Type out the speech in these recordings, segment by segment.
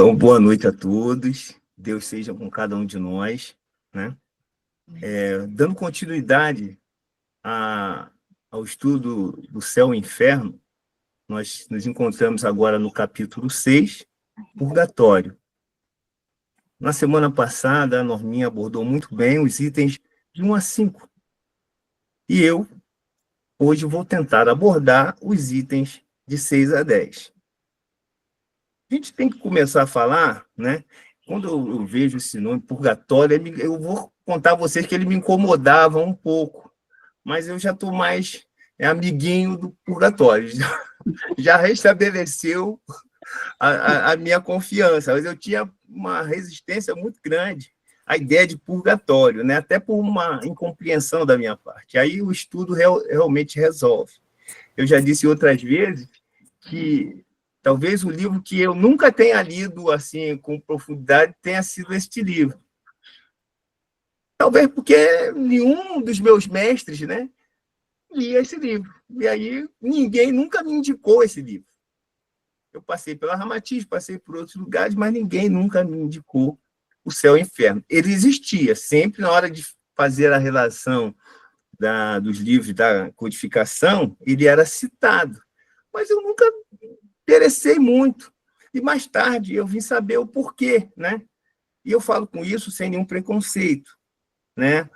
Então, boa noite a todos. Deus seja com cada um de nós, né? Dando continuidade ao estudo do céu e inferno, nós nos encontramos agora no capítulo 6, Purgatório. Na semana passada, a Norminha abordou muito bem os itens de 1 a 5. E eu, hoje, vou tentar abordar os itens de 6 a 10. A gente tem que começar a falar, né? Quando eu vejo esse nome, Purgatório, eu vou contar a vocês que ele me incomodava um pouco, mas eu já estou mais amiguinho do Purgatório, já restabeleceu a minha confiança, mas eu tinha uma resistência muito grande à ideia de purgatório, né? Até por uma incompreensão da minha parte. Aí o estudo realmente resolve. Eu já disse outras vezes que talvez o livro que eu nunca tenha lido assim com profundidade tenha sido este livro. Talvez porque nenhum dos meus mestres, né, lia esse livro. E aí ninguém nunca me indicou esse livro. Eu passei pela Ramatiz, passei por outros lugares, mas ninguém nunca me indicou o céu e o inferno. Ele existia, sempre na hora de fazer a relação dos livros da codificação, ele era citado. Mas eu nunca interessei muito. E mais tarde eu vim saber o porquê, né? E eu falo com isso sem nenhum preconceito, né?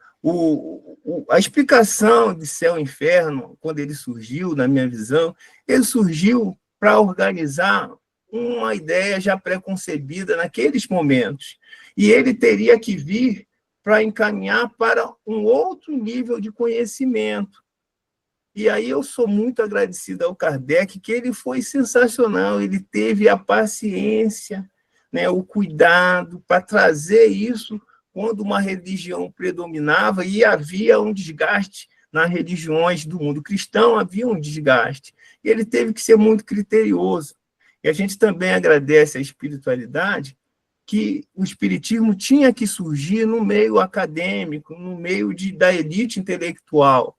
A explicação de céu e inferno, quando ele surgiu, na minha visão, ele surgiu para organizar uma ideia já preconcebida naqueles momentos. E ele teria que vir para encaminhar para um outro nível de conhecimento. E aí eu sou muito agradecido ao Kardec, que ele foi sensacional, ele teve a paciência, né, o cuidado para trazer isso quando uma religião predominava e havia um desgaste nas religiões do mundo cristão, havia um desgaste. E ele teve que ser muito criterioso. E a gente também agradece à espiritualidade, que o espiritismo tinha que surgir no meio acadêmico, no meio da elite intelectual,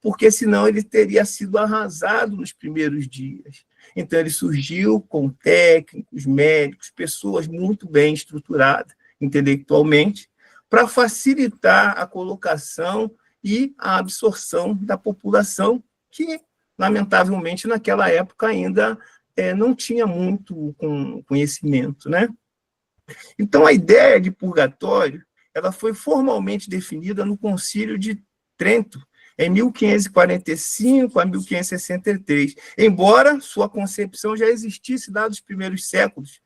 porque senão ele teria sido arrasado nos primeiros dias. Então, ele surgiu com técnicos, médicos, pessoas muito bem estruturadas intelectualmente, para facilitar a colocação e a absorção da população, que, lamentavelmente, naquela época ainda não tinha muito conhecimento, né? Então, a ideia de purgatório ela foi formalmente definida no Concílio de Trento, em 1545 a 1563, embora sua concepção já existisse lá dos primeiros séculos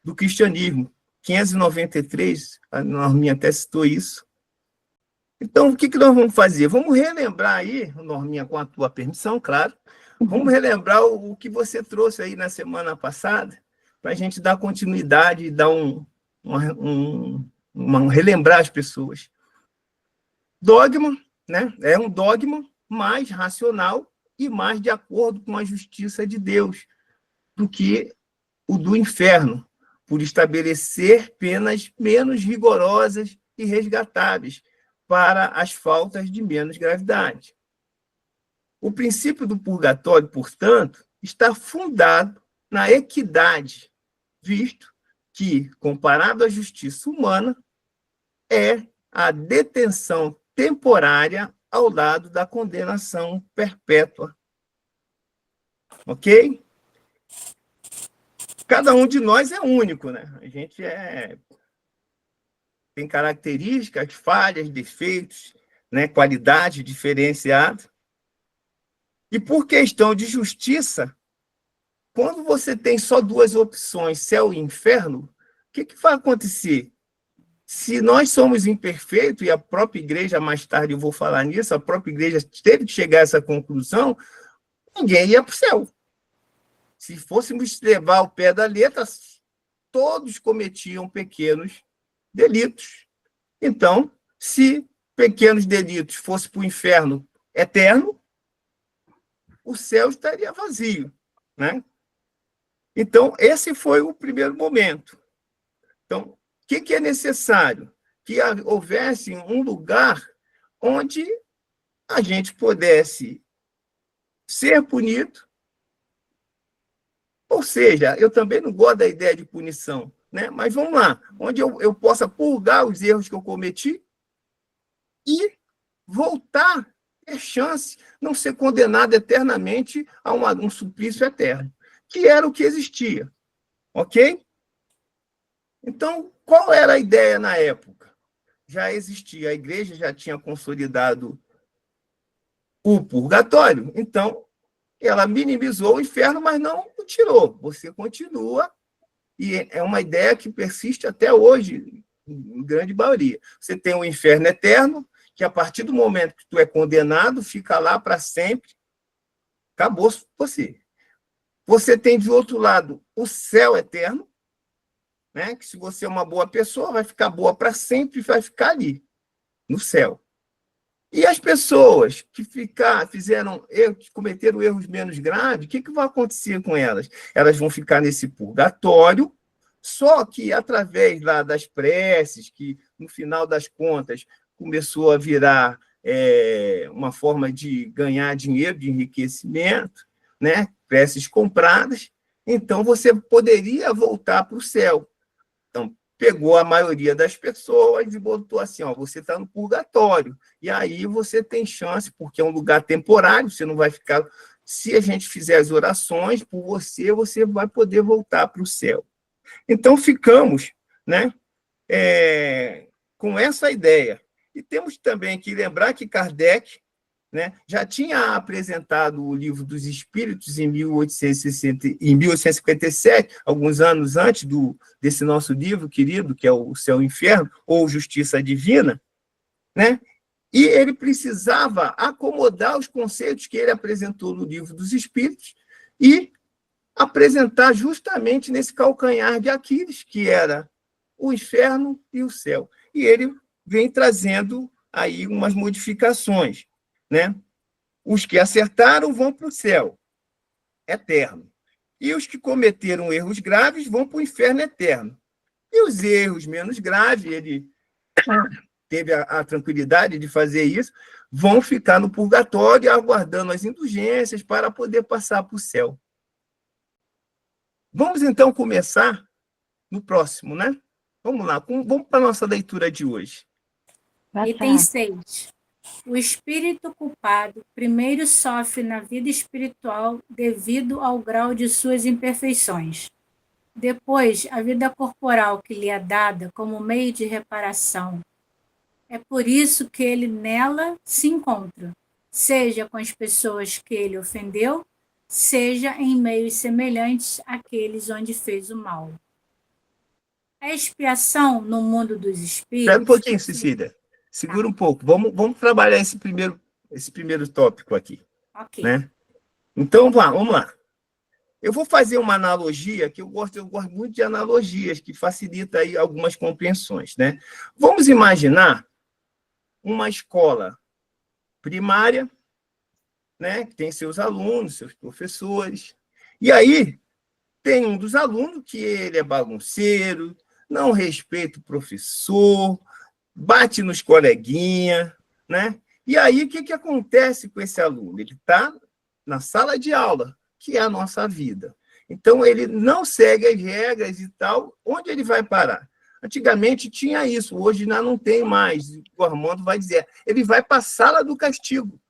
do cristianismo. 593, a Norminha até citou isso. Então, o que nós vamos fazer? Vamos relembrar aí, Norminha, com a tua permissão, claro, vamos relembrar o que você trouxe aí na semana passada, para a gente dar continuidade e dar relembrar as pessoas. Dogma, né? É um dogma mais racional e mais de acordo com a justiça de Deus do que o do inferno, por estabelecer penas menos rigorosas e resgatáveis para as faltas de menos gravidade. O princípio do purgatório, portanto, está fundado na equidade, visto que, comparado à justiça humana, é a detenção temporária ao lado da condenação perpétua. Ok? Cada um de nós é único, né? A gente tem características, falhas, defeitos, né? Qualidade diferenciada. E por questão de justiça, quando você tem só duas opções, céu e inferno, o que vai acontecer? Se nós somos imperfeitos, e a própria igreja, mais tarde eu vou falar nisso, a própria igreja teve que chegar a essa conclusão, ninguém ia para o céu. Se fôssemos levar ao pé da letra, todos cometiam pequenos delitos. Então, se pequenos delitos fossem para o inferno eterno, o céu estaria vazio, né? Então, esse foi o primeiro momento. Então, o que é necessário? Que houvesse um lugar onde a gente pudesse ser punido. Ou seja, eu também não gosto da ideia de punição. né? Mas vamos lá, onde eu possa purgar os erros que eu cometi e voltar, ter chance, não ser condenado eternamente a um suplício eterno, que era o que existia, ok? Então, qual era a ideia na época? Já existia, a igreja já tinha consolidado o purgatório, então ela minimizou o inferno, mas não o tirou. Você continua, e é uma ideia que persiste até hoje, em grande maioria. Você tem o inferno eterno, que a partir do momento que tu é condenado, fica lá para sempre, acabou você. Você tem, de outro lado, o céu eterno, né? Que se você é uma boa pessoa, vai ficar boa para sempre e vai ficar ali, no céu. E as pessoas que fizeram erros, cometeram erros menos graves, o que vai acontecer com elas? Elas vão ficar nesse purgatório, só que através lá das preces, que no final das contas começou a virar uma forma de ganhar dinheiro, de enriquecimento, né? Preces compradas, então você poderia voltar para o céu. Então, pegou a maioria das pessoas e botou assim, ó, você está no purgatório. E aí você tem chance, porque é um lugar temporário, você não vai ficar... Se a gente fizer as orações por você, você vai poder voltar para o céu. Então, ficamos, né, com essa ideia. E temos também que lembrar que Kardec, né, já tinha apresentado o Livro dos Espíritos em 1857, alguns anos antes desse nosso livro querido, que é o Céu e o Inferno, ou Justiça Divina, né? E ele precisava acomodar os conceitos que ele apresentou no Livro dos Espíritos e apresentar justamente nesse calcanhar de Aquiles, que era o inferno e o céu. E ele vem trazendo aí umas modificações, né? Os que acertaram vão para o céu eterno. E os que cometeram erros graves vão para o inferno eterno. E os erros menos graves, ele teve a tranquilidade de fazer isso, vão ficar no purgatório aguardando as indulgências para poder passar para o céu. Vamos, então, começar no próximo, né? Vamos lá, vamos para a nossa leitura de hoje. Item 6. O espírito culpado primeiro sofre na vida espiritual devido ao grau de suas imperfeições. Depois, a vida corporal que lhe é dada como meio de reparação. É por isso que ele nela se encontra, seja com as pessoas que ele ofendeu, seja em meios semelhantes àqueles onde fez o mal. A expiação no mundo dos espíritos... Espera um pouquinho, Cecília. Segura um pouco. Vamos trabalhar esse primeiro tópico aqui. Ok. Né? Então, vamos lá. Eu vou fazer uma analogia, que eu gosto muito de analogias, que facilita aí algumas compreensões. Né? Vamos imaginar uma escola primária, né, que tem seus alunos, seus professores, e aí tem um dos alunos que ele é bagunceiro, não respeita o professor, bate nos coleguinhas, né? E aí, o que acontece com esse aluno? Ele está na sala de aula, que é a nossa vida. Então, ele não segue as regras e tal, onde ele vai parar? Antigamente tinha isso, hoje não tem mais. O Armando vai dizer, ele vai para a sala do castigo.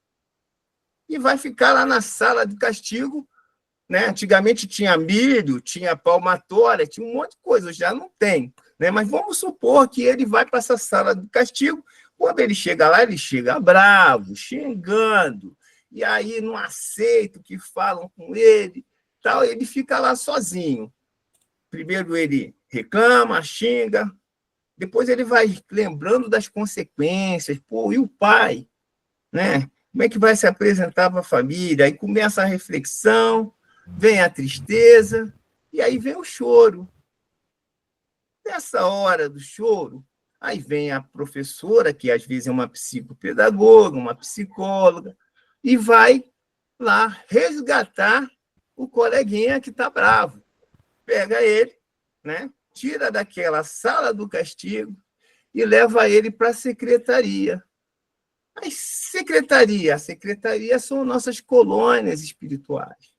E vai ficar lá na sala do castigo, né? Antigamente tinha milho, tinha palmatória, tinha um monte de coisa, hoje já não tem. Né? Mas vamos supor que ele vai para essa sala do castigo. Quando ele chega lá, ele chega bravo, xingando, e aí não aceita o que falam com ele, tal, ele fica lá sozinho. Primeiro ele reclama, xinga, depois ele vai lembrando das consequências. Pô, e o pai? Né? Como é que vai se apresentar para a família? Aí começa a reflexão, vem a tristeza, e aí vem o choro. Nessa hora do choro, aí vem a professora, que às vezes é uma psicopedagoga, uma psicóloga, e vai lá resgatar o coleguinha que está bravo. Pega ele, né? Tira daquela sala do castigo e leva ele para a secretaria. A secretaria são nossas colônias espirituais.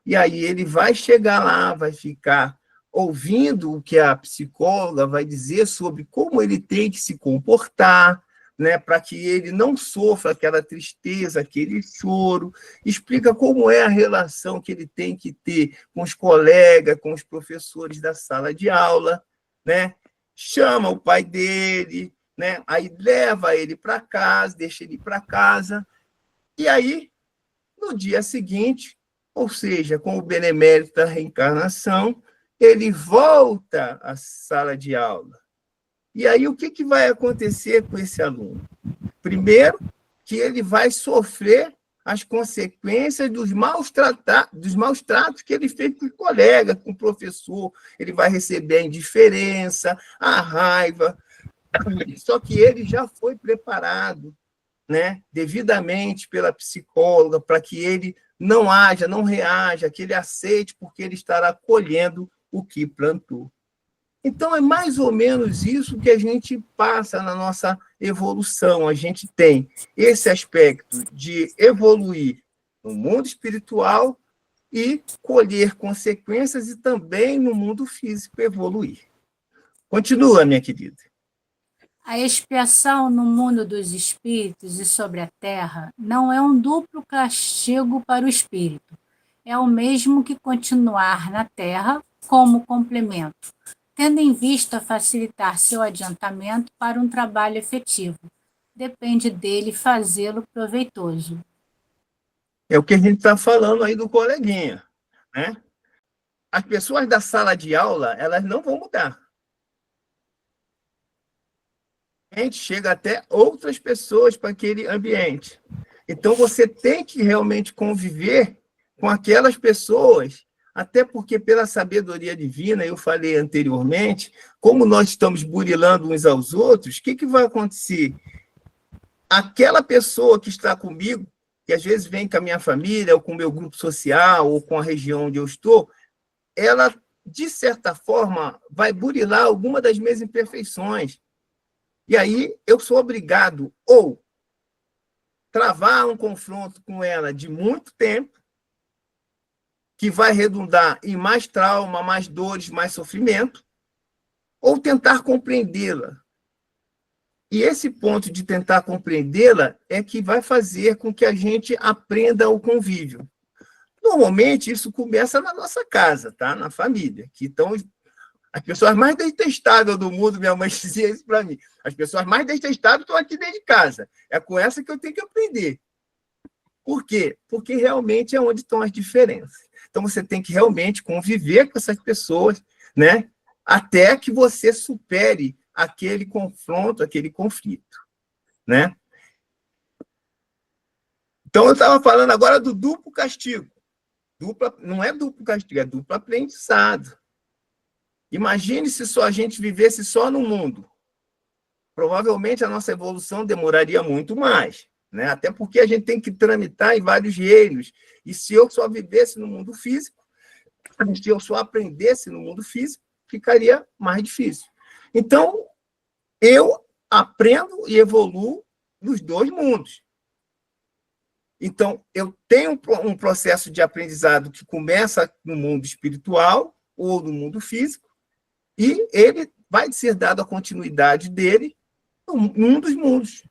E aí ele vai chegar lá, vai ficar ouvindo o que a psicóloga vai dizer sobre como ele tem que se comportar, né, para que ele não sofra aquela tristeza, aquele choro, explica como é a relação que ele tem que ter com os colegas, com os professores da sala de aula, né? Chama o pai dele, né? Aí leva ele para casa, deixa ele ir para casa, e aí, no dia seguinte, ou seja, com o benemérito da reencarnação, ele volta à sala de aula. E aí, o que vai acontecer com esse aluno? Primeiro, que ele vai sofrer as consequências dos maus tratos que ele fez com os colegas, com o professor. Ele vai receber a indiferença, a raiva. Só que ele já foi preparado, né, devidamente pela psicóloga, para que ele não haja, não reaja, que ele aceite, porque ele estará colhendo o que plantou. Então, é mais ou menos isso que a gente passa na nossa evolução. A gente tem esse aspecto de evoluir no mundo espiritual e colher consequências, e também no mundo físico evoluir. Continua, minha querida. A expiação no mundo dos espíritos e sobre a terra não é um duplo castigo para o espírito. É o mesmo que continuar na terra como complemento, tendo em vista facilitar seu adiantamento para um trabalho efetivo. Depende dele fazê-lo proveitoso. É o que a gente está falando aí do coleguinha, né? As pessoas da sala de aula, elas não vão mudar. A gente chega até outras pessoas para aquele ambiente. Então, você tem que realmente conviver com aquelas pessoas, até porque, pela sabedoria divina, eu falei anteriormente, como nós estamos burilando uns aos outros, o que vai acontecer? Aquela pessoa que está comigo, que às vezes vem com a minha família, ou com o meu grupo social, ou com a região onde eu estou, ela, de certa forma, vai burilar alguma das minhas imperfeições. E aí eu sou obrigado ou travar um confronto com ela de muito tempo, que vai redundar em mais trauma, mais dores, mais sofrimento, ou tentar compreendê-la. E esse ponto de tentar compreendê-la é que vai fazer com que a gente aprenda o convívio. Normalmente, isso começa na nossa casa, tá? Na família, que estão as pessoas mais detestáveis do mundo. Minha mãe dizia isso para mim. As pessoas mais detestáveis estão aqui dentro de casa. É com essa que eu tenho que aprender. Por quê? Porque realmente é onde estão as diferenças. Então, você tem que realmente conviver com essas pessoas, né? Até que você supere aquele confronto, aquele conflito, né? Então, eu estava falando agora do duplo castigo. Não é duplo castigo, é duplo aprendizado. Imagine se só a gente vivesse só no mundo. Provavelmente a nossa evolução demoraria muito mais, né? Até porque a gente tem que tramitar em vários reinos. E se eu só vivesse no mundo físico, se eu só aprendesse no mundo físico, ficaria mais difícil. Então, eu aprendo e evoluo nos dois mundos. Então, eu tenho um processo de aprendizado que começa no mundo espiritual ou no mundo físico, e ele vai ser dado a continuidade dele num dos mundos.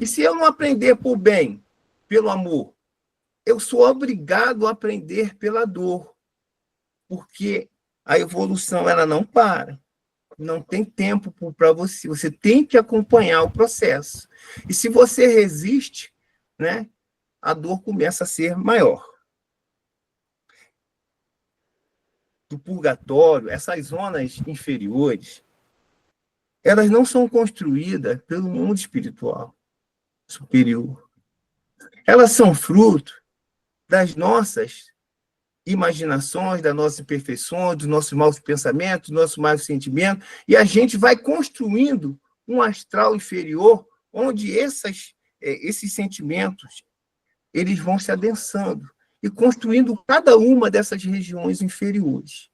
E se eu não aprender por bem, pelo amor, eu sou obrigado a aprender pela dor, porque a evolução ela não para. Não tem tempo para você. Você tem que acompanhar o processo. E se você resiste, né, a dor começa a ser maior. Do purgatório, essas zonas inferiores, elas não são construídas pelo mundo espiritual superior. Elas são fruto das nossas imaginações, das nossas imperfeições, dos nossos maus pensamentos, dos nossos maus sentimentos, e a gente vai construindo um astral inferior onde esses sentimentos eles vão se adensando e construindo cada uma dessas regiões inferiores.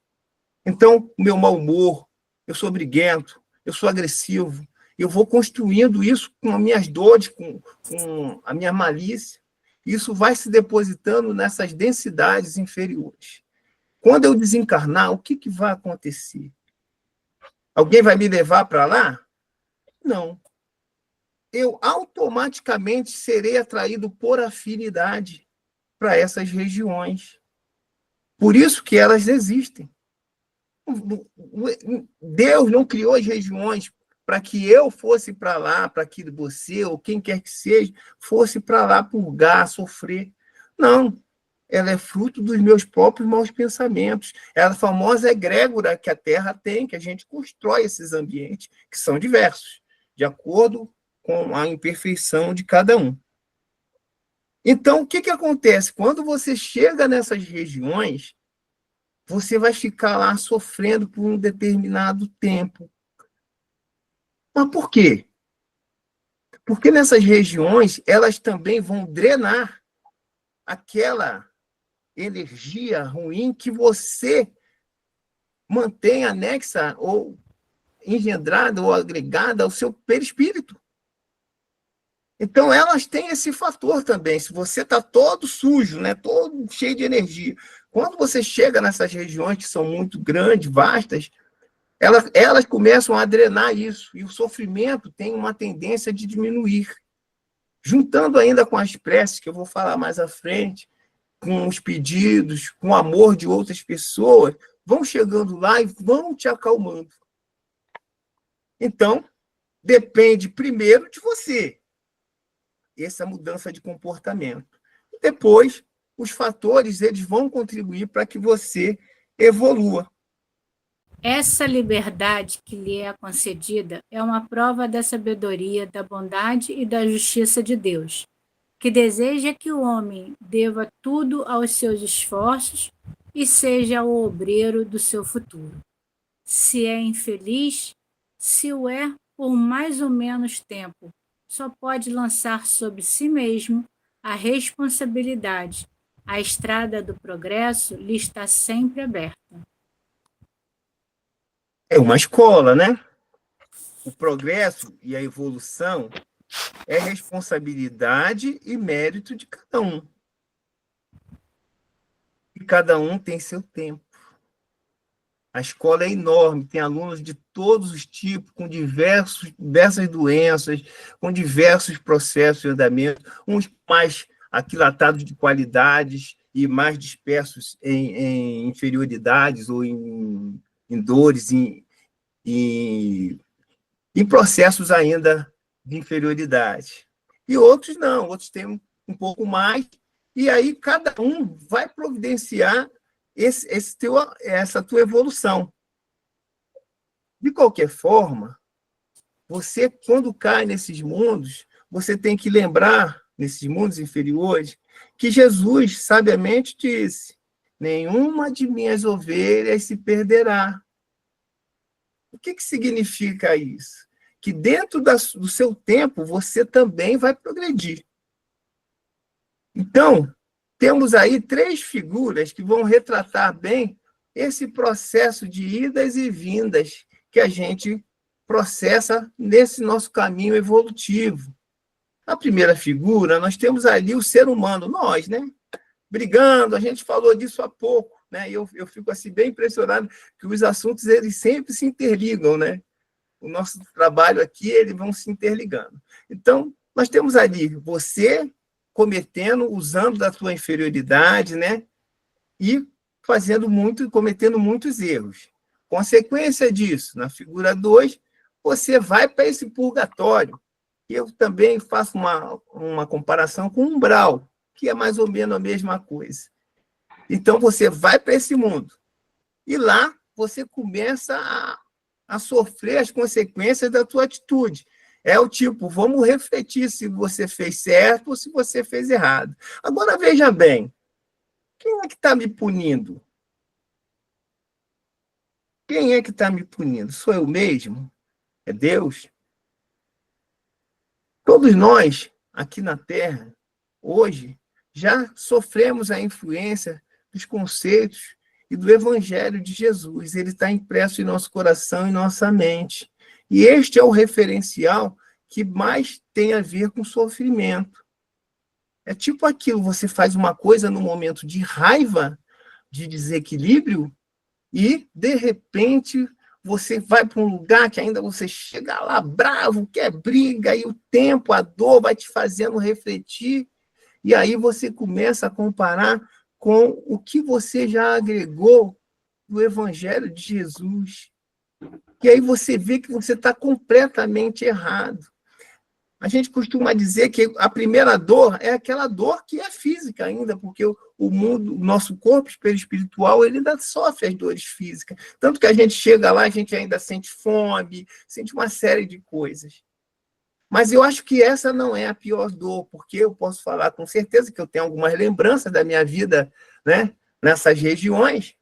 Então, o meu mau humor, eu sou briguento, eu sou agressivo, eu vou construindo isso com as minhas dores, com a minha malícia. Isso vai se depositando nessas densidades inferiores. Quando eu desencarnar, o que vai acontecer? Alguém vai me levar para lá? Não. Eu automaticamente serei atraído por afinidade para essas regiões. Por isso que elas existem. Deus não criou as regiões para que eu fosse para lá, para que você, ou quem quer que seja, fosse para lá purgar, sofrer. Não. Ela é fruto dos meus próprios maus pensamentos. É a famosa egrégora que a Terra tem, que a gente constrói esses ambientes, que são diversos, de acordo com a imperfeição de cada um. Então, o que acontece? Quando você chega nessas regiões, você vai ficar lá sofrendo por um determinado tempo. Mas por quê? Porque nessas regiões, elas também vão drenar aquela energia ruim que você mantém anexa ou engendrada ou agregada ao seu perispírito. Então, elas têm esse fator também. Se você está todo sujo, né, todo cheio de energia, quando você chega nessas regiões que são muito grandes, vastas, elas começam a drenar isso, e o sofrimento tem uma tendência de diminuir. Juntando ainda com as preces, que eu vou falar mais à frente, com os pedidos, com o amor de outras pessoas, vão chegando lá e vão te acalmando. Então, depende primeiro de você, essa mudança de comportamento. Depois, os fatores eles vão contribuir para que você evolua. Essa liberdade que lhe é concedida é uma prova da sabedoria, da bondade e da justiça de Deus, que deseja que o homem deva tudo aos seus esforços e seja o obreiro do seu futuro. Se é infeliz, se o é por mais ou menos tempo, só pode lançar sobre si mesmo a responsabilidade. A estrada do progresso lhe está sempre aberta. É uma escola, né? O progresso e a evolução é responsabilidade e mérito de cada um. E cada um tem seu tempo. A escola é enorme, tem alunos de todos os tipos, com diversas doenças, com diversos processos de andamento, uns mais aquilatados de qualidades e mais dispersos em inferioridades ou em dores, em processos ainda de inferioridade. E outros não, outros têm um pouco mais, e aí cada um vai providenciar essa tua evolução. De qualquer forma, você, quando cai nesses mundos, você tem que lembrar, nesses mundos inferiores, que Jesus sabiamente disse: nenhuma de minhas ovelhas se perderá. O que significa isso? Que dentro do seu tempo, você também vai progredir. Então, temos aí 3 figuras que vão retratar bem esse processo de idas e vindas que a gente processa nesse nosso caminho evolutivo. A primeira figura, nós temos ali o ser humano, nós, né? Brigando, a gente falou disso há pouco, né? Eu fico assim bem impressionado que os assuntos eles sempre se interligam, né? O nosso trabalho aqui, eles vão se interligando. Então, nós temos ali você cometendo, usando da sua inferioridade, né? E cometendo muitos erros. Consequência disso, na figura 2, você vai para esse purgatório. Eu também faço uma comparação com o umbral, que é mais ou menos a mesma coisa. Então, você vai para esse mundo. E lá, você começa a sofrer as consequências da tua atitude. É o tipo, vamos refletir se você fez certo ou se você fez errado. Agora, veja bem, quem é que está me punindo? Quem é que está me punindo? Sou eu mesmo? É Deus? Todos nós, aqui na Terra, hoje, já sofremos a influência dos conceitos e do Evangelho de Jesus. Ele está impresso em nosso coração e nossa mente. E este é o referencial que mais tem a ver com sofrimento. É tipo aquilo, você faz uma coisa no momento de raiva, de desequilíbrio e, de repente, você vai para um lugar que ainda você chega lá bravo, quer briga, e o tempo, a dor vai te fazendo refletir, e aí você começa a comparar com o que você já agregou do Evangelho de Jesus. E aí você vê que você está completamente errado. A gente costuma dizer que a primeira dor é aquela dor que é física ainda, porque o mundo, o nosso corpo espiritual, ele ainda sofre as dores físicas. Tanto que a gente chega lá, a gente ainda sente fome, sente uma série de coisas. Mas eu acho que essa não é a pior dor, porque eu posso falar com certeza que eu tenho algumas lembranças da minha vida, né, nessas regiões,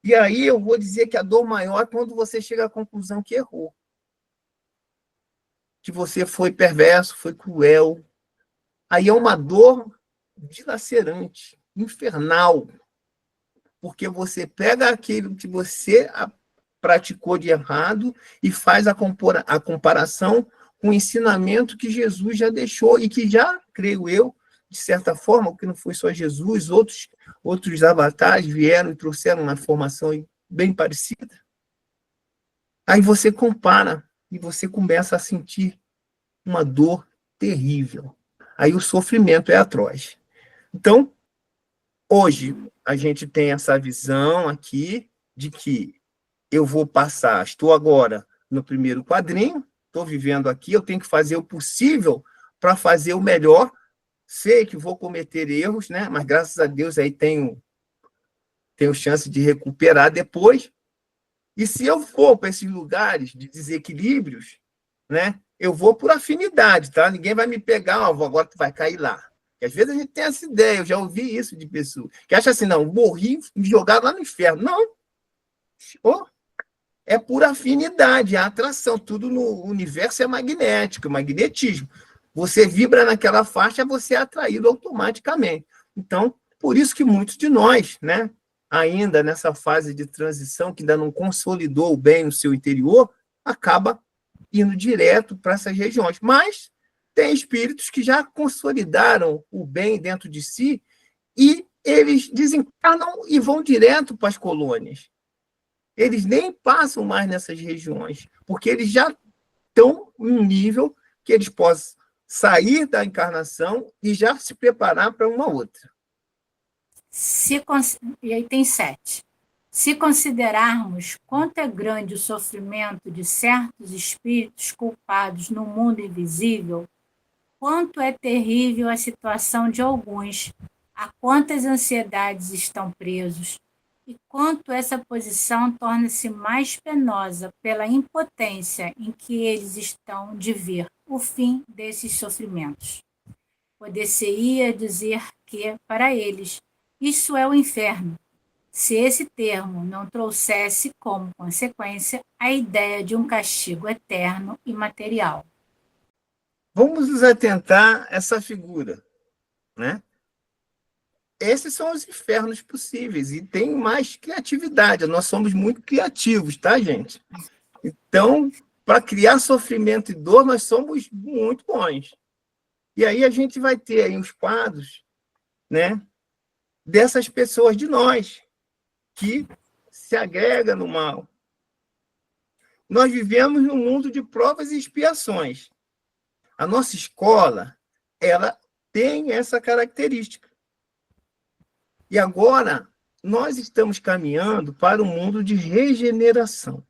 e aí eu vou dizer que a dor maior é quando você chega à conclusão que errou, que você foi perverso, foi cruel. Aí é uma dor dilacerante, infernal, porque você pega aquilo que você praticou de errado e faz a comparação com o ensinamento que Jesus já deixou e que já, creio eu, de certa forma, que não foi só Jesus, outros avatares vieram e trouxeram uma formação bem parecida. Aí você compara e você começa a sentir uma dor terrível. Aí o sofrimento é atroz. Então, hoje, a gente tem essa visão aqui de que eu vou passar, estou agora no primeiro quadrinho, estou vivendo aqui, eu tenho que fazer o possível para fazer o melhor. Sei que vou cometer erros, né? Mas graças a Deus aí tenho chance de recuperar depois. E se eu for para esses lugares de desequilíbrios, né? Eu vou por afinidade, tá? Ninguém vai me pegar, agora tu vai cair lá. Porque às vezes a gente tem essa ideia, eu já ouvi isso de pessoas, que acham assim, não, morri me jogaram lá no inferno. Não. Oh, é por afinidade, é atração. Tudo no universo é magnético, magnetismo. Você vibra naquela faixa, você é atraído automaticamente. Então, por isso que muitos de nós, né, ainda nessa fase de transição, que ainda não consolidou o bem no seu interior, acaba indo direto para essas regiões. Mas tem espíritos que já consolidaram o bem dentro de si e eles desencarnam e vão direto para as colônias. Eles nem passam mais nessas regiões, porque eles já estão em um nível que eles possam sair da encarnação e já se preparar para uma outra. E aí tem 7. Se considerarmos quanto é grande o sofrimento de certos espíritos culpados no mundo invisível, quanto é terrível a situação de alguns, a quantas ansiedades estão presos, e quanto essa posição torna-se mais penosa pela impotência em que eles estão de ver o fim desses sofrimentos. Poder-se-ia dizer que, para eles, isso é o inferno, se esse termo não trouxesse como consequência a ideia de um castigo eterno e material. Vamos nos atentar a essa figura, né? Esses são os infernos possíveis e tem mais criatividade. Nós somos muito criativos, tá, gente? Então, para criar sofrimento e dor, nós somos muito bons. E aí a gente vai ter aí uns quadros, né, dessas pessoas de nós que se agrega no mal. Nós vivemos num mundo de provas e expiações. A nossa escola, ela tem essa característica. E agora, nós estamos caminhando para um mundo de regeneração.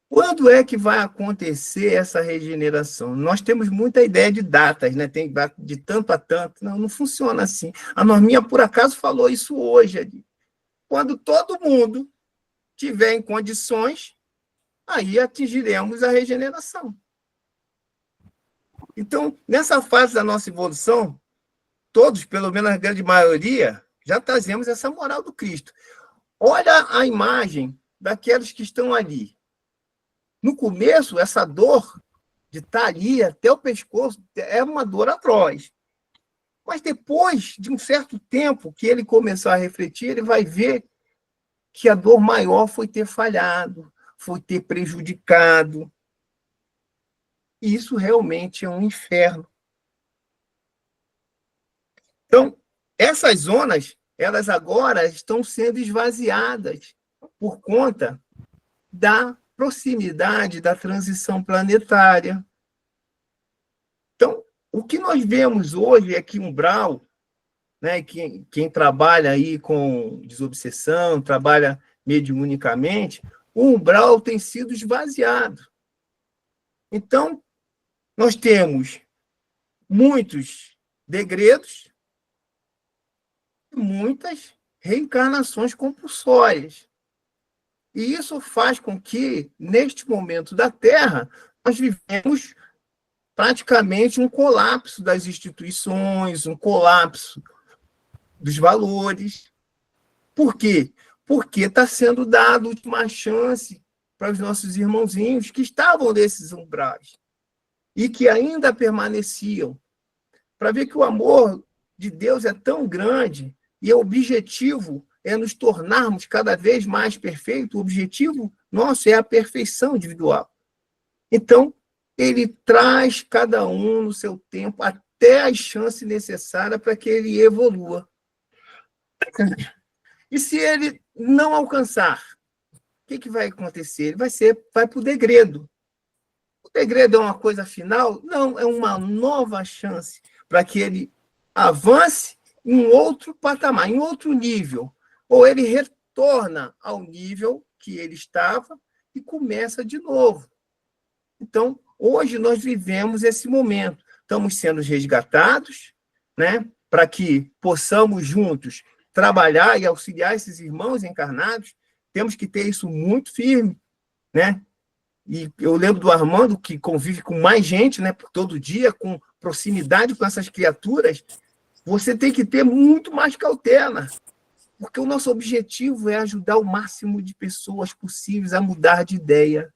Quando é que vai acontecer essa regeneração? Nós temos muita ideia de datas, né? Tem de tanto a tanto. Não, não funciona assim. A Norminha, por acaso, falou isso hoje ali. Quando todo mundo tiver em condições, aí atingiremos a regeneração. Então, nessa fase da nossa evolução, todos, pelo menos a grande maioria, já trazemos essa moral do Cristo. Olha a imagem daqueles que estão ali. No começo, essa dor de estar ali até o pescoço é uma dor atroz. Mas depois de um certo tempo que ele começar a refletir, ele vai ver que a dor maior foi ter falhado, foi ter prejudicado. E isso realmente é um inferno. Então, essas zonas elas agora estão sendo esvaziadas por conta da proximidade da transição planetária. Então, o que nós vemos hoje é que umbral, né, quem trabalha aí com desobsessão, trabalha mediunicamente, o umbral tem sido esvaziado. Então, nós temos muitos degredos e muitas reencarnações compulsórias. E isso faz com que, neste momento da Terra, nós vivemos praticamente um colapso das instituições, um colapso dos valores. Por quê? Porque está sendo dada a última chance para os nossos irmãozinhos que estavam nesses umbrais e que ainda permaneciam, para ver que o amor de Deus é tão grande e o objetivo é nos tornarmos cada vez mais perfeitos. O objetivo nosso é a perfeição individual. Então, ele traz cada um no seu tempo até a chance necessária para que ele evolua. E se ele não alcançar, o que vai acontecer? Ele vai para o degredo. O degredo é uma coisa final? Não, é uma nova chance para que ele avance em um outro patamar, em outro nível. Ou ele retorna ao nível que ele estava e começa de novo. Então, hoje nós vivemos esse momento. Estamos sendo resgatados, né, para que possamos juntos trabalhar e auxiliar esses irmãos encarnados. Temos que ter isso muito firme, né? E eu lembro do Armando, que convive com mais gente, né, por todo dia, com proximidade com essas criaturas. Você tem que ter muito mais cautela, porque o nosso objetivo é ajudar o máximo de pessoas possíveis a mudar de ideia.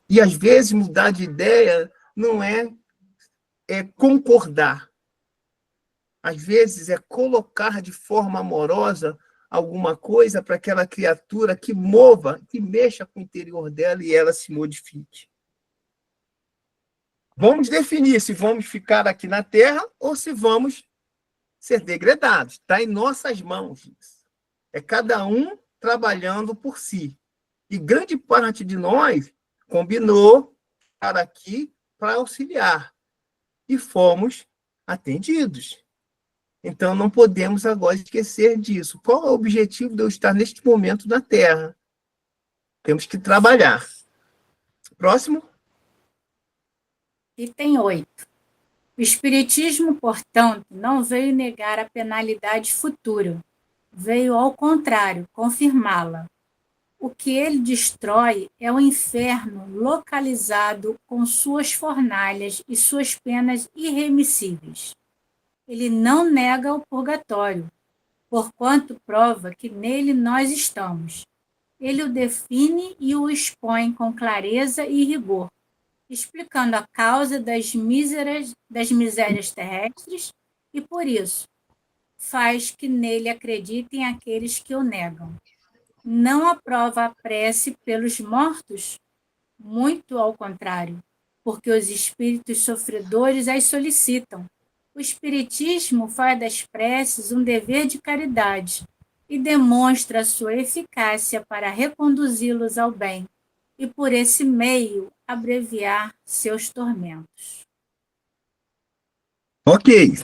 E, às vezes, mudar de ideia não é concordar. Às vezes, é colocar de forma amorosa alguma coisa para aquela criatura que mova, que mexa com o interior dela e ela se modifique. Vamos definir se vamos ficar aqui na Terra ou se vamos ser degradados. Está em nossas mãos. É cada um trabalhando por si. E grande parte de nós combinou estar aqui para auxiliar. E fomos atendidos. Então, não podemos agora esquecer disso. Qual é o objetivo de eu estar neste momento na Terra? Temos que trabalhar. Próximo. Item 8. O Espiritismo, portanto, não veio negar a penalidade futura. Veio, ao contrário, confirmá-la. O que ele destrói é o inferno localizado com suas fornalhas e suas penas irremissíveis. Ele não nega o purgatório, porquanto prova que nele nós estamos. Ele o define e o expõe com clareza e rigor, explicando a causa das misérias terrestres e, por isso, faz que nele acreditem aqueles que o negam. Não aprova a prece pelos mortos? Muito ao contrário, porque os espíritos sofredores as solicitam. O Espiritismo faz das preces um dever de caridade e demonstra a sua eficácia para reconduzi-los ao bem e, por esse meio, abreviar seus tormentos. Ok,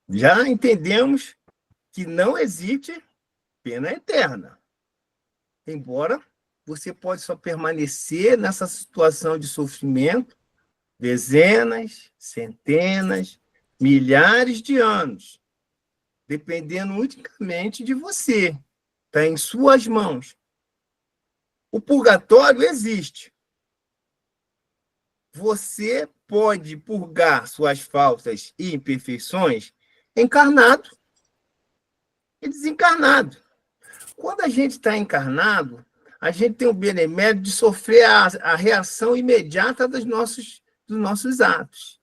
já entendemos que não existe pena eterna. Embora você pode só permanecer nessa situação de sofrimento dezenas, centenas, milhares de anos, dependendo unicamente de você. Está em suas mãos. O purgatório existe. Você pode purgar suas faltas e imperfeições encarnado e desencarnado. Quando a gente está encarnado, a gente tem o benemérito de sofrer a reação imediata dos nossos atos.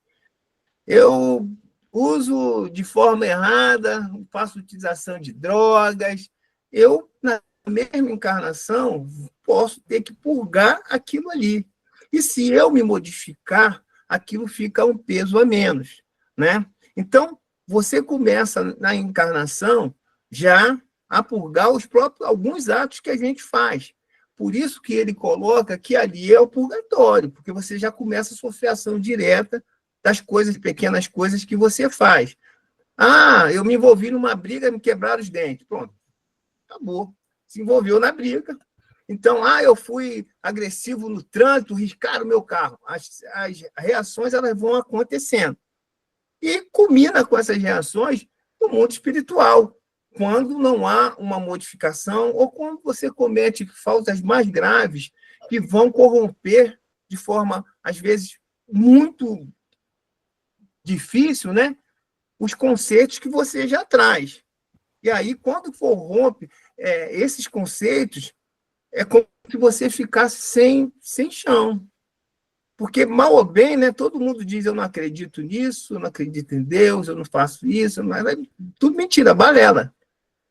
Eu uso de forma errada, faço utilização de drogas. Eu, na mesma encarnação, posso ter que purgar aquilo ali. E se eu me modificar, aquilo fica um peso a menos, né? Então, você começa na encarnação já a purgar alguns atos que a gente faz. Por isso que ele coloca que ali é o purgatório, porque você já começa a sofrer ação direta das coisas, pequenas coisas que você faz. Ah, eu me envolvi numa briga, me quebraram os dentes. Pronto, acabou. Se envolveu na briga. Então, eu fui agressivo no trânsito, riscaram o meu carro. As reações elas vão acontecendo. E culmina com essas reações no mundo espiritual, quando não há uma modificação ou quando você comete faltas mais graves que vão corromper de forma, às vezes, muito difícil, né? Os conceitos que você já traz. E aí, quando corrompe esses conceitos, é como se você ficasse sem chão. Porque, mal ou bem, né, todo mundo diz, eu não acredito nisso, eu não acredito em Deus, eu não faço isso, mas é tudo mentira, balela.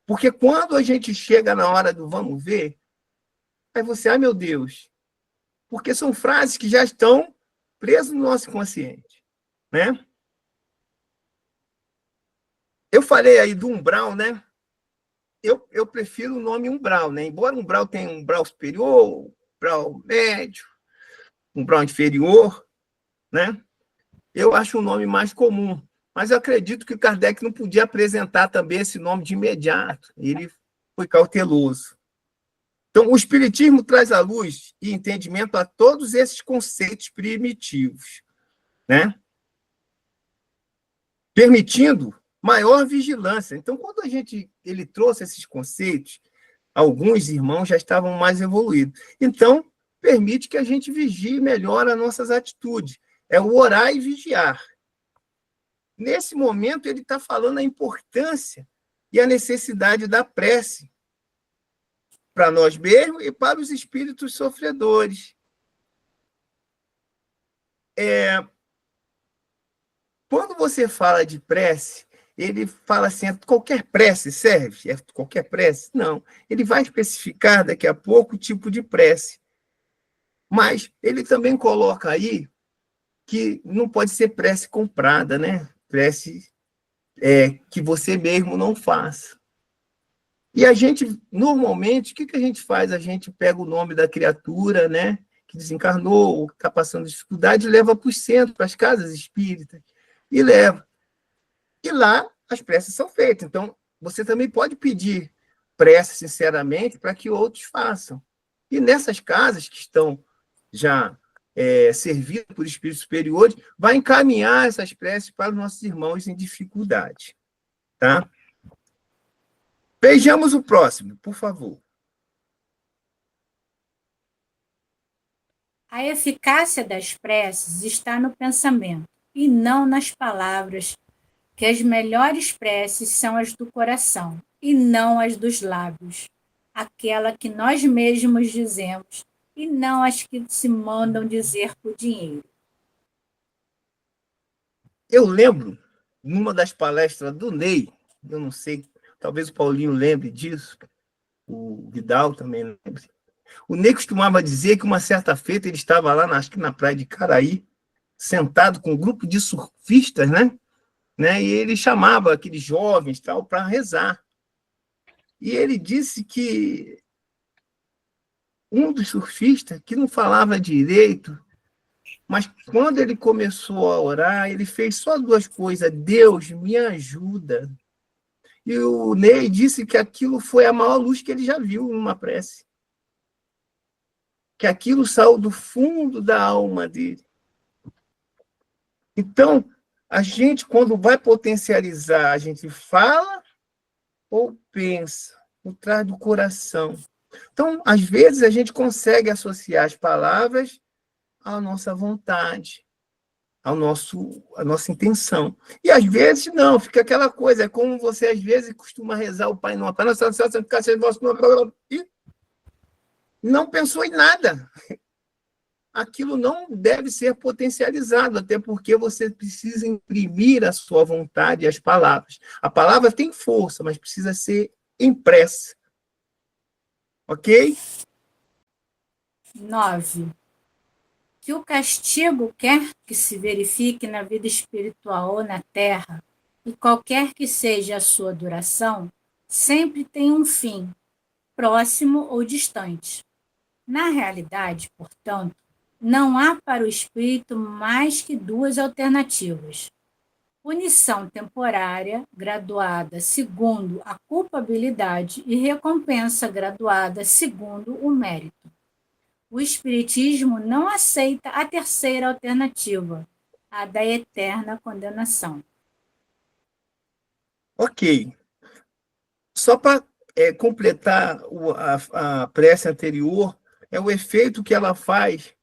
Porque quando a gente chega na hora do vamos ver, aí você, ai meu Deus, porque são frases que já estão presas no nosso inconsciente, né? Eu falei aí do umbral, né? Eu prefiro o nome umbral, né? Embora o umbral tenha um umbral superior, umbral médio, umbral inferior, né? Eu acho um nome mais comum. Mas eu acredito que o Kardec não podia apresentar também esse nome de imediato. Ele foi cauteloso. Então, o Espiritismo traz à luz e entendimento a todos esses conceitos primitivos, né? Permitindo maior vigilância. Então, quando ele trouxe esses conceitos, alguns irmãos já estavam mais evoluídos. Então, permite que a gente vigie melhor as nossas atitudes. É o orar e vigiar. Nesse momento, ele está falando a importância e a necessidade da prece para nós mesmos e para os espíritos sofredores. Quando você fala de prece, ele fala assim, qualquer prece serve? É qualquer prece? Não. Ele vai especificar daqui a pouco o tipo de prece. Mas ele também coloca aí que não pode ser prece comprada, né? Prece que você mesmo não faz. E a gente, normalmente, o que a gente faz? A gente pega o nome da criatura, né, que desencarnou, ou que está passando dificuldade, e leva para o centro, para as casas espíritas, e leva. E lá as preces são feitas. Então, você também pode pedir prece, sinceramente, para que outros façam. E nessas casas que estão já servidas por espíritos superiores, vai encaminhar essas preces para os nossos irmãos em dificuldade. Tá? Vejamos o próximo, por favor. A eficácia das preces está no pensamento e não nas palavras, que as melhores preces são as do coração e não as dos lábios, aquela que nós mesmos dizemos e não as que se mandam dizer por dinheiro. Eu lembro, numa das palestras do Ney, eu não sei, talvez o Paulinho lembre disso, o Vidal também lembre. O Ney costumava dizer que uma certa feita ele estava lá, acho que na praia de Caraí, sentado com um grupo de surfistas, né? E ele chamava aqueles jovens tal para rezar. E ele disse que um dos surfistas, que não falava direito, mas quando ele começou a orar, ele fez só duas coisas: Deus me ajuda. E o Ney disse que aquilo foi a maior luz que ele já viu numa prece. Que aquilo saiu do fundo da alma dele. Então, a gente, quando vai potencializar, a gente fala ou pensa, por trás do coração. Então, às vezes, a gente consegue associar as palavras à nossa vontade, à nossa intenção. E, às vezes, não, fica aquela coisa, é como você, às vezes, costuma rezar o Pai Nosso, Pai Nosso, e não pensou em nada. Aquilo não deve ser potencializado, até porque você precisa imprimir a sua vontade e as palavras. A palavra tem força, mas precisa ser impressa. Ok? 9. Que o castigo quer que se verifique na vida espiritual ou na terra, e qualquer que seja a sua duração, sempre tem um fim, próximo ou distante. Na realidade, portanto, não há para o espírito mais que duas alternativas: punição temporária, graduada segundo a culpabilidade, e recompensa graduada segundo o mérito. O Espiritismo não aceita a terceira alternativa, a da eterna condenação. Ok. Só para completar a prece anterior, é o efeito que ela faz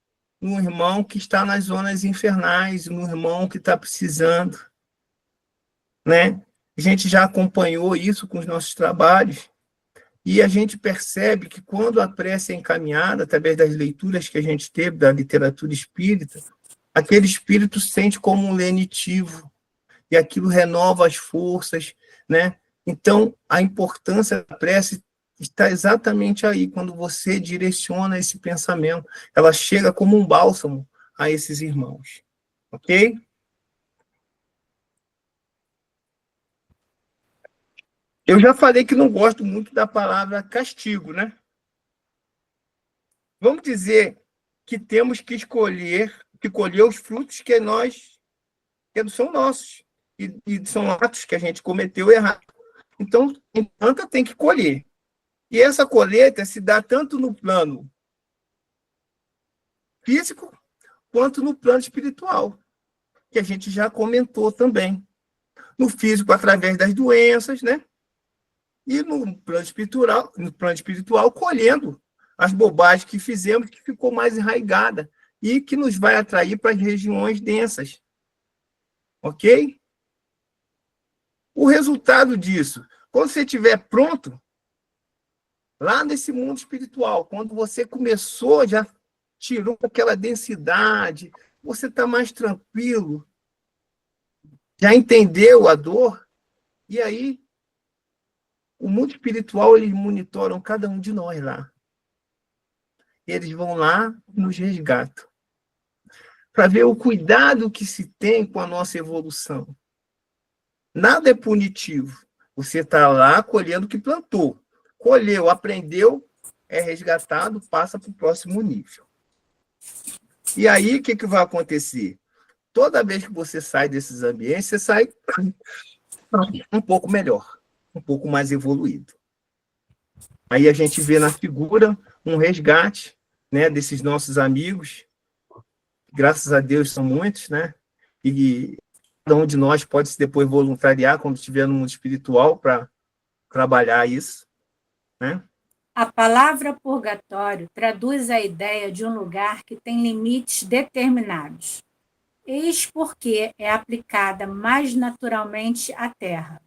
no irmão que está nas zonas infernais, no irmão que está precisando, né? A gente já acompanhou isso com os nossos trabalhos, e a gente percebe que quando a prece é encaminhada, através das leituras que a gente teve da literatura espírita, aquele espírito se sente como um lenitivo, e aquilo renova as forças, né? Então, a importância da prece está exatamente aí, quando você direciona esse pensamento. Ela chega como um bálsamo a esses irmãos. Ok? Eu já falei que não gosto muito da palavra castigo, né? Vamos dizer que temos que colher os frutos que são nossos, e são atos que a gente cometeu errado. Então, quem planta tem que colher. E essa colheita se dá tanto no plano físico quanto no plano espiritual, que a gente já comentou também. No físico, através das doenças, né? E no plano espiritual, colhendo as bobagens que fizemos, que ficou mais enraigada e que nos vai atrair para as regiões densas. Ok? O resultado disso, quando você estiver pronto, lá nesse mundo espiritual, quando você começou, já tirou aquela densidade, você está mais tranquilo, já entendeu a dor, e aí o mundo espiritual, eles monitoram cada um de nós lá. Eles vão lá e nos resgatam, para ver o cuidado que se tem com a nossa evolução. Nada é punitivo. Você está lá colhendo o que plantou. Colheu, aprendeu, é resgatado, passa para o próximo nível. E aí, o que vai acontecer? Toda vez que você sai desses ambientes, você sai um pouco melhor, um pouco mais evoluído. Aí a gente vê na figura um resgate, né, desses nossos amigos, graças a Deus são muitos, né? E cada um de nós pode se depois voluntariar quando estiver no mundo espiritual para trabalhar isso, né? A palavra purgatório traduz a ideia de um lugar que tem limites determinados. Eis porque é aplicada mais naturalmente à Terra,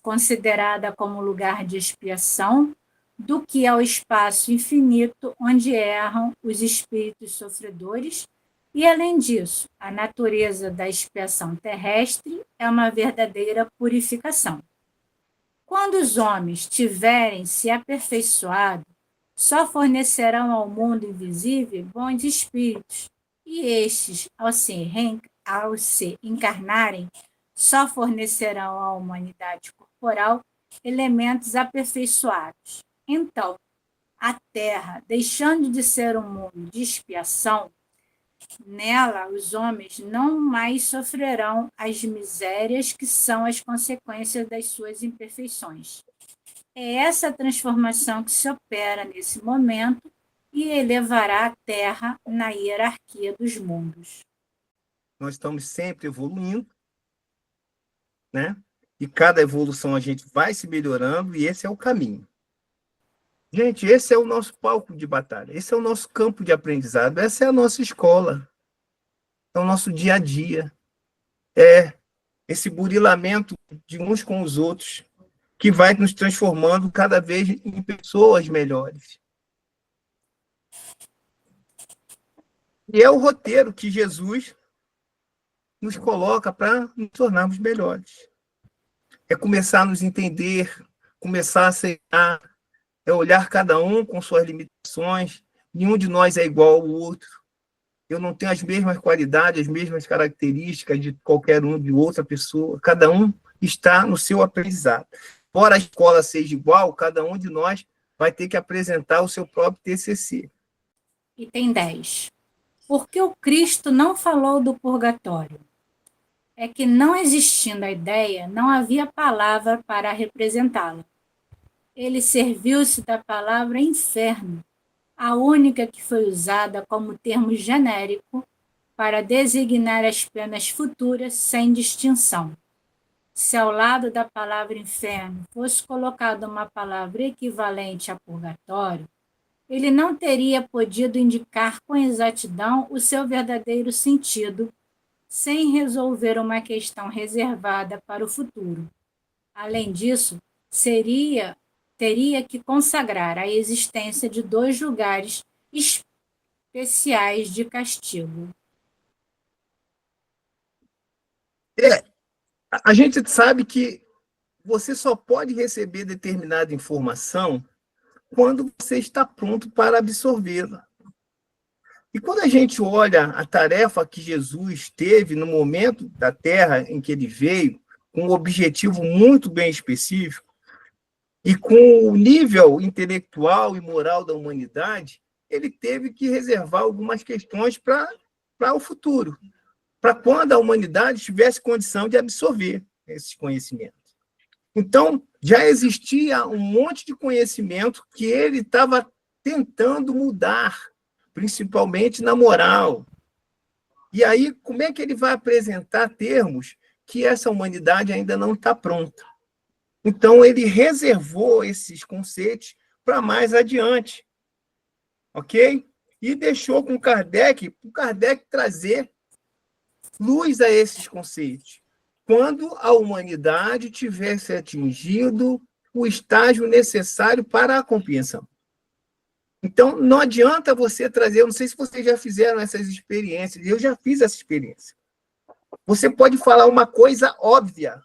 considerada como lugar de expiação, do que ao espaço infinito onde erram os espíritos sofredores. E, além disso, a natureza da expiação terrestre é uma verdadeira purificação. Quando os homens tiverem se aperfeiçoado, só fornecerão ao mundo invisível bons espíritos, e estes, ao se encarnarem, só fornecerão à humanidade corporal elementos aperfeiçoados. Então, a Terra, deixando de ser um mundo de expiação, nela os homens não mais sofrerão as misérias que são as consequências das suas imperfeições. É essa transformação que se opera nesse momento e elevará a Terra na hierarquia dos mundos. Nós estamos sempre evoluindo, né? E cada evolução a gente vai se melhorando, e esse é o caminho. Gente, esse é o nosso palco de batalha, esse é o nosso campo de aprendizado, essa é a nossa escola, é o nosso dia a dia, é esse burilamento de uns com os outros, que vai nos transformando cada vez em pessoas melhores. E é o roteiro que Jesus nos coloca para nos tornarmos melhores. É começar a nos entender, começar a aceitar, é olhar cada um com suas limitações, nenhum de nós é igual ao outro. Eu não tenho as mesmas qualidades, as mesmas características de qualquer um, de outra pessoa. Cada um está no seu aprendizado. Embora a escola seja igual, cada um de nós vai ter que apresentar o seu próprio TCC. Item 10. Por que o Cristo não falou do purgatório? É que, não existindo a ideia, não havia palavra para representá-la. Ele serviu-se da palavra inferno, a única que foi usada como termo genérico para designar as penas futuras sem distinção. Se ao lado da palavra inferno fosse colocada uma palavra equivalente a purgatório, ele não teria podido indicar com exatidão o seu verdadeiro sentido, sem resolver uma questão reservada para o futuro. Além disso, teria que consagrar a existência de 2 lugares especiais de castigo. A gente sabe que você só pode receber determinada informação quando você está pronto para absorvê-la. E quando a gente olha a tarefa que Jesus teve no momento da Terra em que ele veio, com um objetivo muito bem específico, e com o nível intelectual e moral da humanidade, ele teve que reservar algumas questões para o futuro, para quando a humanidade tivesse condição de absorver esses conhecimentos. Então, já existia um monte de conhecimento que ele estava tentando mudar, principalmente na moral. E aí, como é que ele vai apresentar termos que essa humanidade ainda não está pronta? Então, ele reservou esses conceitos para mais adiante, ok? E deixou com o Kardec trazer luz a esses conceitos, quando a humanidade tivesse atingido o estágio necessário para a compreensão. Então, não adianta você trazer, eu não sei se vocês já fizeram essas experiências, eu já fiz essa experiência. Você pode falar uma coisa óbvia.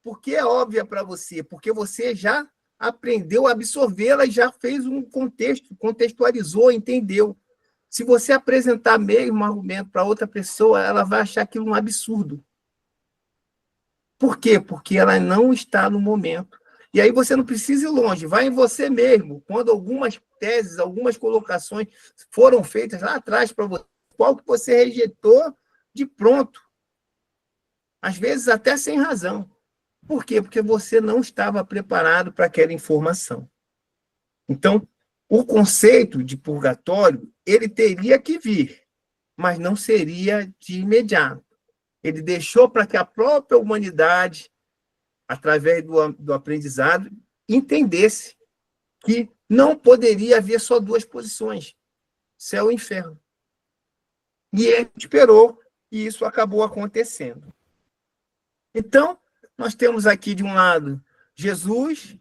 Por que é óbvia para você? Porque você já aprendeu a absorvê-la e já fez um contexto, contextualizou, entendeu. Se você apresentar mesmo argumento para outra pessoa, ela vai achar aquilo um absurdo. Por quê? Porque ela não está no momento. E aí você não precisa ir longe, vai em você mesmo. Quando algumas teses, algumas colocações foram feitas lá atrás para você, qual que você rejeitou de pronto. Às vezes até sem razão. Por quê? Porque você não estava preparado para aquela informação. Então, o conceito de purgatório, ele teria que vir, mas não seria de imediato. Ele deixou para que a própria humanidade, através do aprendizado, entendesse que não poderia haver só 2 posições, céu e inferno. E ele esperou, e isso acabou acontecendo. Então, nós temos aqui, de um lado, Jesus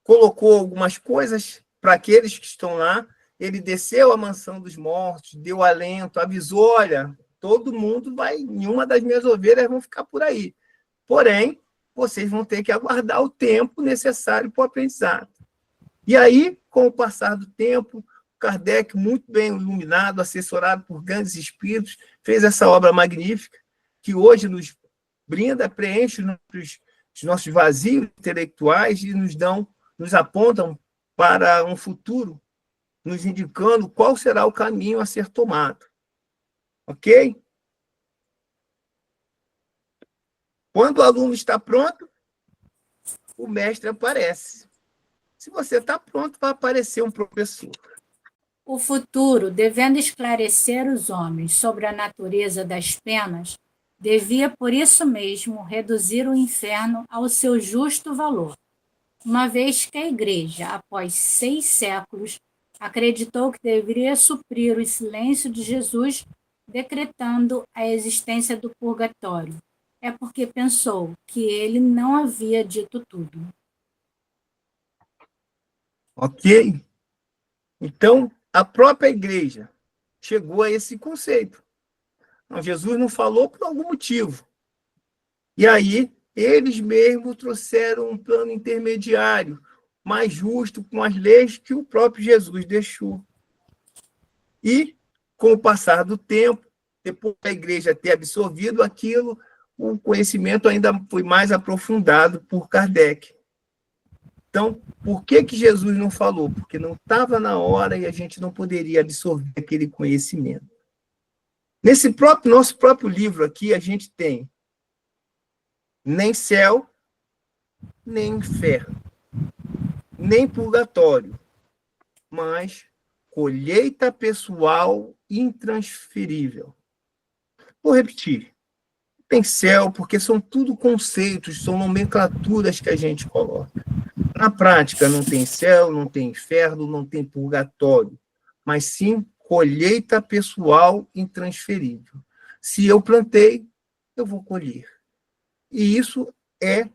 colocou algumas coisas para aqueles que estão lá, ele desceu à mansão dos mortos, deu alento, avisou, olha, todo mundo vai, nenhuma das minhas ovelhas vão ficar por aí. Porém, vocês vão ter que aguardar o tempo necessário para o aprendizado. E aí, com o passar do tempo, Kardec, muito bem iluminado, assessorado por grandes espíritos, fez essa obra magnífica, que hoje nos brinda, preenche os nossos vazios intelectuais e nos apontam para um futuro, nos indicando qual será o caminho a ser tomado. Ok? Quando o aluno está pronto, o mestre aparece. Se você está pronto, vai aparecer um professor. O futuro, devendo esclarecer os homens sobre a natureza das penas, devia, por isso mesmo, reduzir o inferno ao seu justo valor, uma vez que a Igreja, após 6 séculos, acreditou que deveria suprir o silêncio de Jesus, decretando a existência do purgatório. É porque pensou que ele não havia dito tudo. Ok? Então, a própria Igreja chegou a esse conceito. Não, Jesus não falou por algum motivo. E aí, eles mesmos trouxeram um plano intermediário, mais justo, com as leis que o próprio Jesus deixou. E, com o passar do tempo, depois da Igreja ter absorvido aquilo, o conhecimento ainda foi mais aprofundado por Kardec. Então, por que Jesus não falou? Porque não estava na hora e a gente não poderia absorver aquele conhecimento. Nesse nosso próprio livro aqui, a gente tem nem céu, nem inferno, nem purgatório, mas colheita pessoal intransferível. Vou repetir. Tem céu, porque são tudo conceitos, são nomenclaturas que a gente coloca. Na prática, não tem céu, não tem inferno, não tem purgatório, mas sim colheita pessoal intransferível. Se eu plantei, eu vou colher. E isso é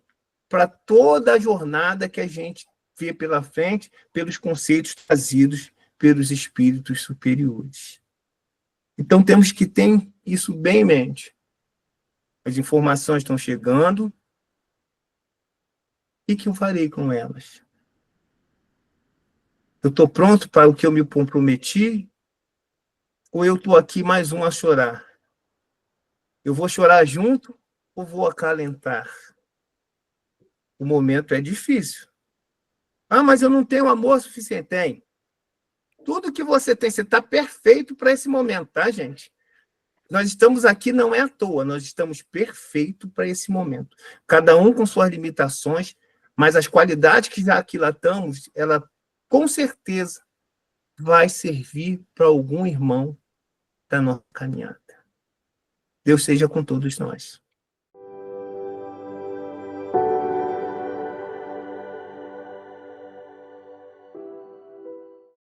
para toda a jornada que a gente vê pela frente, pelos conceitos trazidos pelos espíritos superiores. Então, temos que ter isso bem em mente. As informações estão chegando. O que eu farei com elas? Eu estou pronto para o que eu me comprometi? Ou eu estou aqui mais um a chorar? Eu vou chorar junto ou vou acalentar? O momento é difícil. Ah, mas eu não tenho amor suficiente. Tem. Tudo que você tem, você está perfeito para esse momento, tá, gente? Nós estamos aqui não é à toa, nós estamos perfeitos para esse momento. Cada um com suas limitações, mas as qualidades que já aquilatamos, ela com certeza vai servir para algum irmão da nossa caminhada. Deus seja com todos nós.